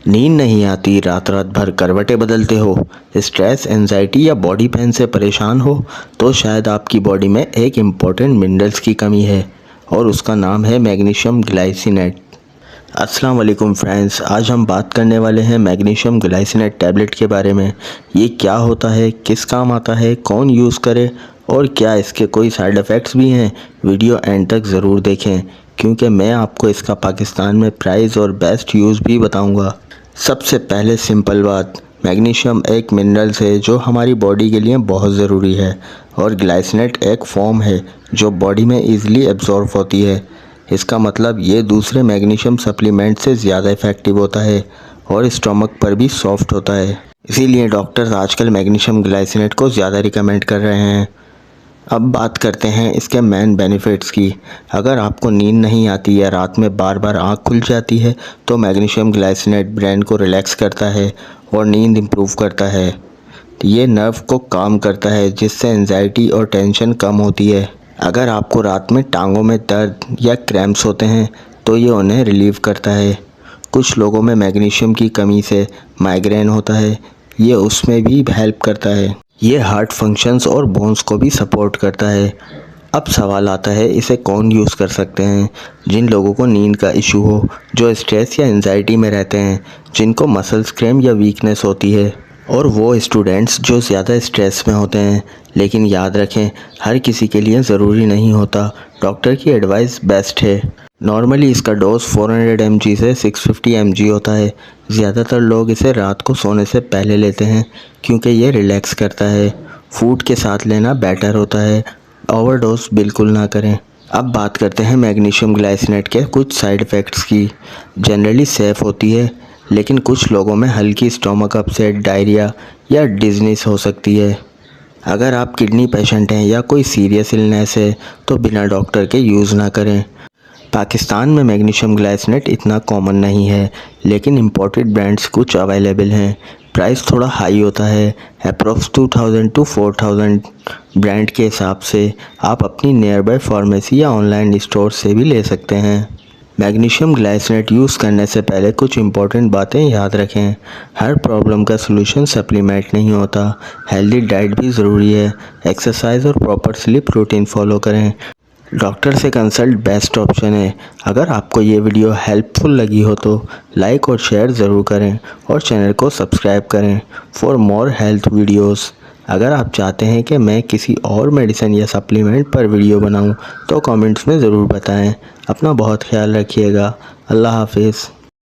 नींद नहीं आती, रात रात भर करवटें बदलते हो, स्ट्रेस, एंजाइटी या बॉडी पेन से परेशान हो तो शायद आपकी बॉडी में एक इम्पॉर्टेंट मिनरल्स की कमी है और उसका नाम है मैग्नीशियम ग्लाइसिनेट। अस्सलाम वालेकुम फ्रेंड्स, आज हम बात करने वाले हैं मैग्नीशियम ग्लाइसिनेट टैबलेट के बारे में। ये क्या होता है, किस काम आता है, कौन यूज़ करे और क्या इसके कोई साइड इफ़ेक्ट्स भी हैं। वीडियो एंड तक ज़रूर देखें क्योंकि मैं आपको इसका पाकिस्तान में प्राइस और बेस्ट यूज़ भी बताऊंगा। सबसे पहले सिंपल बात, मैग्नीशियम एक मिनरल्स है जो हमारी बॉडी के लिए बहुत ज़रूरी है और ग्लाइसिनेट एक फॉर्म है जो बॉडी में ईज़िली एब्जॉर्ब होती है। इसका मतलब ये दूसरे मैग्नीशियम सप्लीमेंट से ज़्यादा इफ़ेक्टिव होता है और स्टमक पर भी सॉफ्ट होता है। इसीलिए डॉक्टर्स आजकल मैग्नीशियम ग्लाइसिनेट को ज़्यादा रिकमेंड कर रहे हैं। अब बात करते हैं इसके मेन बेनिफिट्स की। अगर आपको नींद नहीं आती या रात में बार बार आँख खुल जाती है तो मैग्नीशियम ग्लाइसिनेट ब्रेन को रिलैक्स करता है और नींद इम्प्रूव करता है। ये नर्व को काम करता है जिससे एंजाइटी और टेंशन कम होती है। अगर आपको रात में टांगों में दर्द या क्रैम्प्स होते हैं तो ये उन्हें रिलीव करता है। कुछ लोगों में मैग्नीशियम की कमी से माइग्रेन होता है, ये उसमें भी हेल्प करता है। ये हार्ट फंक्शंस और बोन्स को भी सपोर्ट करता है। अब सवाल आता है इसे कौन यूज़ कर सकते हैं। जिन लोगों को नींद का इशू हो, जो स्ट्रेस या एंजाइटी में रहते हैं, जिनको मसल्स क्रैम्प या वीकनेस होती है और वो स्टूडेंट्स जो ज़्यादा स्ट्रेस में होते हैं। लेकिन याद रखें, हर किसी के लिए ज़रूरी नहीं होता। डॉक्टर की एडवाइस बेस्ट है। नॉर्मली इसका डोज 400 mg से 650 mg होता है। ज़्यादातर लोग इसे रात को सोने से पहले लेते हैं क्योंकि ये रिलैक्स करता है। फूड के साथ लेना बेटर होता है, ओवरडोज बिल्कुल ना करें। अब बात करते हैं मैग्नीशियम ग्लाइसिनेट के कुछ साइड इफ़ेक्ट्स की। जनरली सेफ़ होती है लेकिन कुछ लोगों में हल्की स्टमक अपसेट, डायरिया या डिज़नेस हो सकती है। अगर आप किडनी पेशेंट हैं या कोई सीरियस इलनेस है तो बिना डॉक्टर के यूज़ ना करें। पाकिस्तान में मैग्नीशियम ग्लाइसिनेट इतना कॉमन नहीं है लेकिन इम्पोर्टेड ब्रांड्स कुछ अवेलेबल हैं। प्राइस थोड़ा हाई होता है, अप्रॉक्स 2000 टू 4000 ब्रांड के हिसाब से। आप अपनी नियर बाय फार्मेसी या ऑनलाइन स्टोर से भी ले सकते हैं। मैग्नीशियम ग्लाइसिनेट यूज़ करने से पहले कुछ इंपॉर्टेंट बातें याद रखें। हर प्रॉब्लम का सलूशन सप्लीमेंट नहीं होता। हेल्दी डाइट भी ज़रूरी है। एक्सरसाइज और प्रॉपर स्लीप रूटीन फॉलो करें। डॉक्टर से कंसल्ट बेस्ट ऑप्शन है। अगर आपको ये वीडियो हेल्पफुल लगी हो तो लाइक और शेयर ज़रूर करें और चैनल को सब्सक्राइब करें फॉर मोर हेल्थ वीडियोस। अगर आप चाहते हैं कि मैं किसी और मेडिसिन या सप्लीमेंट पर वीडियो बनाऊं तो कमेंट्स में ज़रूर बताएं। अपना बहुत ख्याल रखिएगा। अल्लाह हाफिज़।